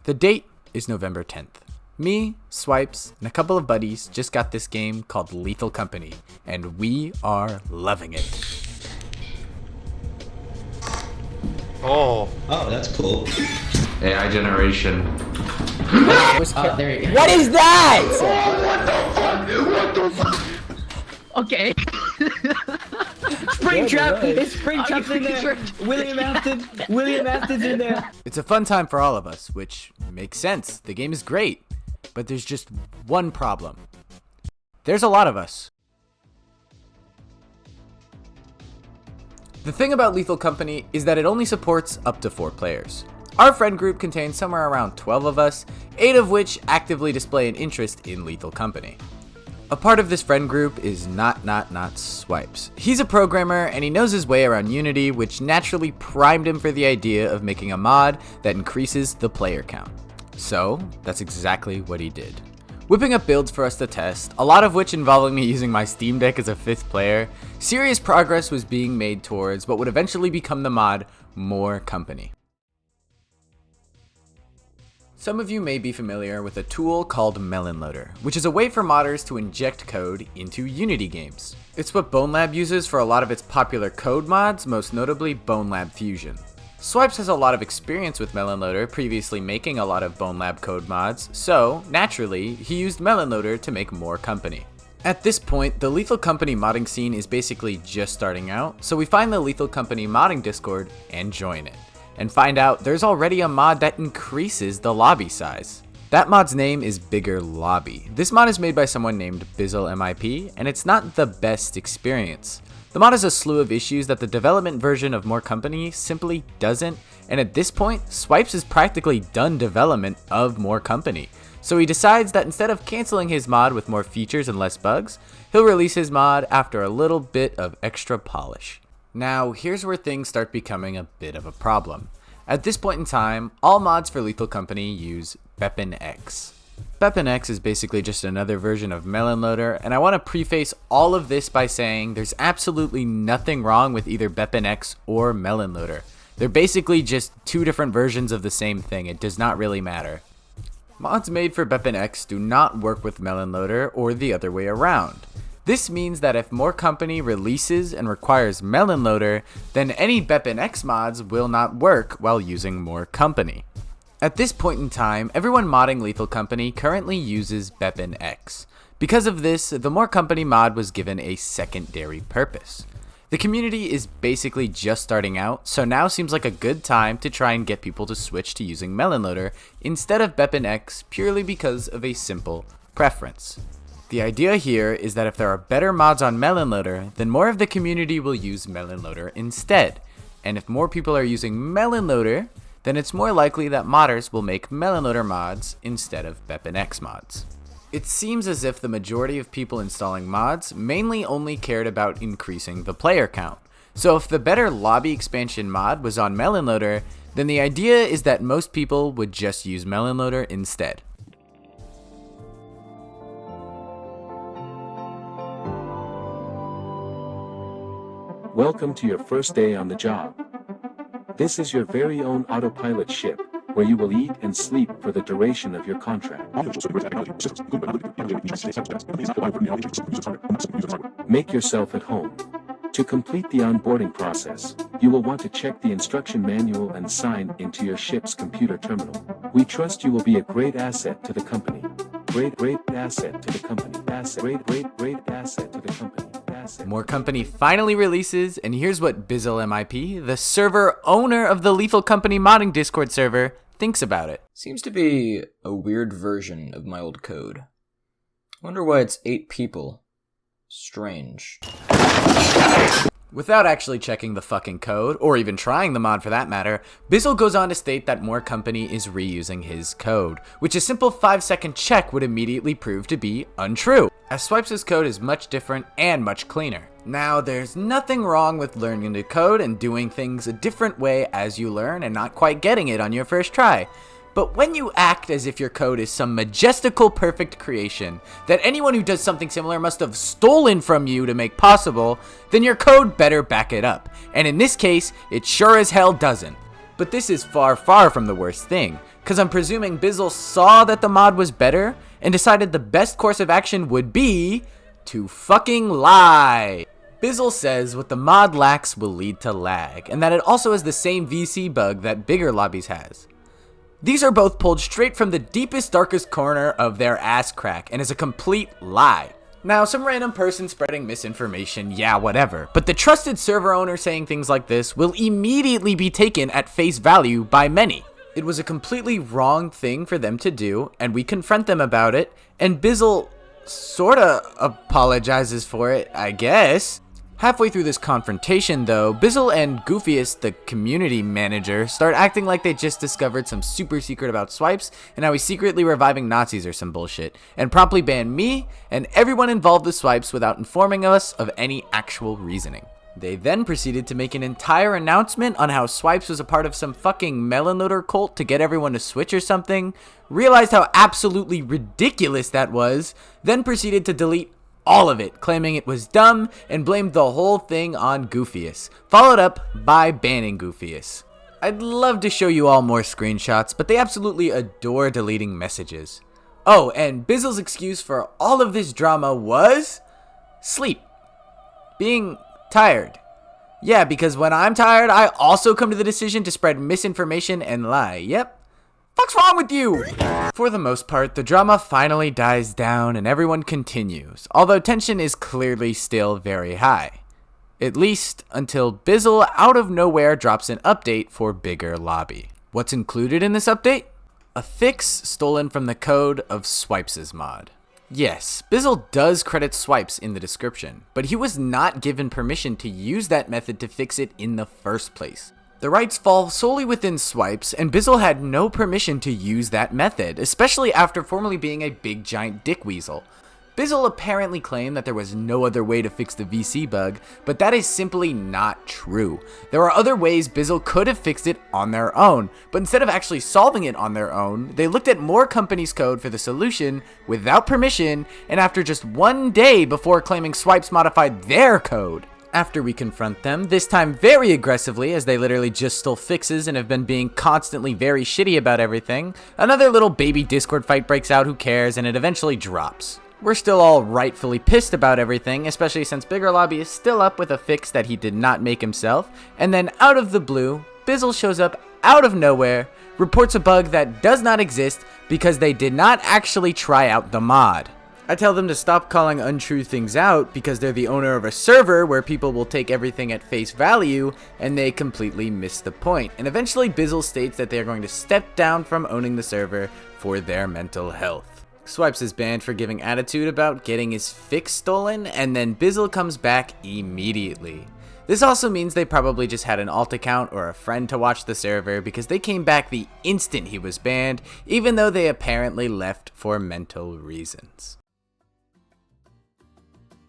The date is November 10th. Me, Swipez, and a couple of buddies just got this game called Lethal Company, and we are loving it. Oh, that's cool. AI generation. There you go. What is that? What the fuck? Okay. Springtrap! It's Springtrap's in there! William Afton's in there! It's a fun time for all of us, which makes sense. The game is great, but there's just one problem. There's a lot of us. The thing about Lethal Company is that it only supports up to 4 players. Our friend group contains somewhere around 12 of us, 8 of which actively display an interest in Lethal Company. A part of this friend group is not Swipez. He's a programmer and he knows his way around Unity, which naturally primed him for the idea of making a mod that increases the player count. So that's exactly what he did. Whipping up builds for us to test, a lot of which involving me using my Steam Deck as a 5th player, serious progress was being made towards what would eventually become the mod More Company. Some of you may be familiar with a tool called Melon Loader, which is a way for modders to inject code into Unity games. It's what BoneLab uses for a lot of its popular code mods, most notably BoneLab Fusion. Swipez has a lot of experience with Melon Loader, previously making a lot of BoneLab code mods, so naturally, he used Melon Loader to make More Company. At this point, the Lethal Company modding scene is basically just starting out, so we find the Lethal Company modding Discord and join it, and find out there's already a mod that increases the lobby size. That mod's name is Bigger Lobby. This mod is made by someone named Bizzle MIP, and it's not the best experience. The mod has a slew of issues that the development version of More Company simply doesn't, and at this point, Swipez has practically done development of More Company. So he decides that instead of canceling his mod with more features and less bugs, he'll release his mod after a little bit of extra polish. Now, here's where things start becoming a bit of a problem. At this point in time, all mods for Lethal Company use Beppinex. Beppinex is basically just another version of Melon Loader, and I want to preface all of this by saying there's absolutely nothing wrong with either Beppinex or Melon Loader. They're basically just 2 different versions of the same thing. It does not really matter. Mods made for Beppinex do not work with Melon Loader or the other way around. This means that if More Company releases and requires Melon Loader, then any Beppinex mods will not work while using More Company. At this point in time, everyone modding Lethal Company currently uses Beppinex. Because of this, the More Company mod was given a secondary purpose. The community is basically just starting out, so now seems like a good time to try and get people to switch to using Melon Loader instead of Beppinex purely because of a simple preference. The idea here is that if there are better mods on Melon Loader, then more of the community will use Melon Loader instead. And if more people are using Melon Loader, then it's more likely that modders will make Melon Loader mods instead of Beppinex mods. It seems as if the majority of people installing mods mainly only cared about increasing the player count. So if the better lobby expansion mod was on Melon Loader, then the idea is that most people would just use Melon Loader instead. Welcome to your first day on the job. This is your very own autopilot ship, where you will eat and sleep for the duration of your contract. Make yourself at home. To complete the onboarding process, you will want to check the instruction manual and sign into your ship's computer terminal. We trust you will be a great asset to the company. Great asset to the company. Great asset to the company. More Company finally releases, and here's what Bizzle MIP, the server owner of the Lethal Company modding Discord server, thinks about it. Seems to be a weird version of my old code. Wonder why it's 8 people. Strange. Without actually checking the fucking code, or even trying the mod for that matter, Bizzle goes on to state that More Company is reusing his code, which a simple 5-second check would immediately prove to be untrue, as Swipez' code is much different and much cleaner. Now, there's nothing wrong with learning to code and doing things a different way as you learn and not quite getting it on your first try. But when you act as if your code is some majestical perfect creation that anyone who does something similar must have stolen from you to make possible, then your code better back it up. And in this case, it sure as hell doesn't. But this is far from the worst thing, Cause I'm presuming Bizzle saw that the mod was better and decided the best course of action would be to fucking lie. Bizzle says what the mod lacks will lead to lag, and that it also has the same VC bug that bigger lobbies has. These are both pulled straight from the deepest, darkest corner of their ass crack, and is a complete lie. Now, some random person spreading misinformation, yeah, whatever, but the trusted server owner saying things like this will immediately be taken at face value by many. It was a completely wrong thing for them to do, and we confront them about it, and Bizzle sorta apologizes for it, I guess. Halfway through this confrontation though, Bizzle and Goofiest, the community manager, start acting like they just discovered some super secret about Swipes and how he's secretly reviving Nazis or some bullshit, and promptly ban me and everyone involved with Swipes without informing us of any actual reasoning. They then proceeded to make an entire announcement on how Swipes was a part of some fucking melon loader cult to get everyone to switch or something, realized how absolutely ridiculous that was, then proceeded to delete all of it, claiming it was dumb, and blamed the whole thing on Goofiest, followed up by banning Goofiest. I'd love to show you all more screenshots, but they absolutely adore deleting messages. Oh, and Bizzle's excuse for all of this drama was sleep. Being tired. Yeah, because when I'm tired, I also come to the decision to spread misinformation and lie. Yep. What's wrong with you? For the most part, the drama finally dies down and everyone continues, although tension is clearly still very high. At least until Bizzle out of nowhere drops an update for bigger lobby. What's included in this update? A fix stolen from the code of Swipes' mod. Yes, Bizzle does credit Swipes in the description, but he was not given permission to use that method to fix it in the first place. The rights fall solely within Swipes, and Bizzle had no permission to use that method, especially after formerly being a big giant dick weasel. Bizzle apparently claimed that there was no other way to fix the VC bug, but that is simply not true. There are other ways Bizzle could have fixed it on their own, but instead of actually solving it on their own, they looked at more companies' code for the solution without permission, and after just 1 day before claiming Swipes modified their code. After we confront them, this time very aggressively as they literally just stole fixes and have been being constantly very shitty about everything, another little baby Discord fight breaks out, who cares, and it eventually drops. We're still all rightfully pissed about everything, especially since Bigger Lobby is still up with a fix that he did not make himself, and then out of the blue, Bizzle shows up out of nowhere, reports a bug that does not exist because they did not actually try out the mod. I tell them to stop calling untrue things out because they're the owner of a server where people will take everything at face value, and they completely miss the point. And eventually Bizzle states that they are going to step down from owning the server for their mental health. Swipes is banned for giving attitude about getting his fix stolen, and then Bizzle comes back immediately. This also means they probably just had an alt account or a friend to watch the server because they came back the instant he was banned, even though they apparently left for mental reasons.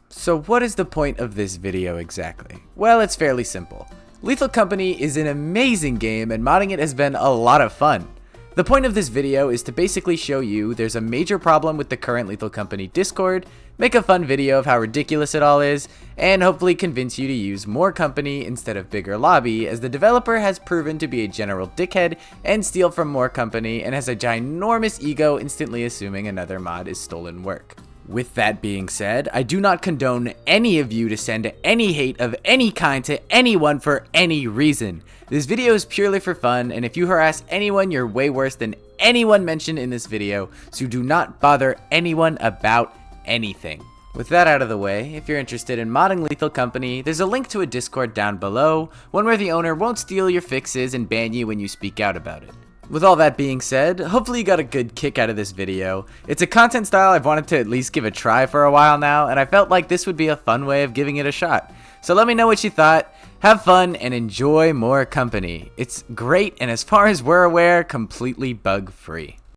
So what is the point of this video exactly? Well, it's fairly simple. Lethal Company is an amazing game and modding it has been a lot of fun. The point of this video is to basically show you there's a major problem with the current Lethal Company Discord, make a fun video of how ridiculous it all is, and hopefully convince you to use more company instead of bigger lobby, as the developer has proven to be a general dickhead and steal from more company and has a ginormous ego, instantly assuming another mod is stolen work. With that being said, I do not condone any of you to send any hate of any kind to anyone for any reason. This video is purely for fun, and if you harass anyone, you're way worse than anyone mentioned in this video, so do not bother anyone about anything. With that out of the way, if you're interested in modding Lethal Company, there's a link to a Discord down below, one where the owner won't steal your fixes and ban you when you speak out about it. With all that being said, hopefully you got a good kick out of this video. It's a content style I've wanted to at least give a try for a while now, and I felt like this would be a fun way of giving it a shot. So let me know what you thought, have fun, and enjoy more company. It's great, and as far as we're aware, completely bug-free.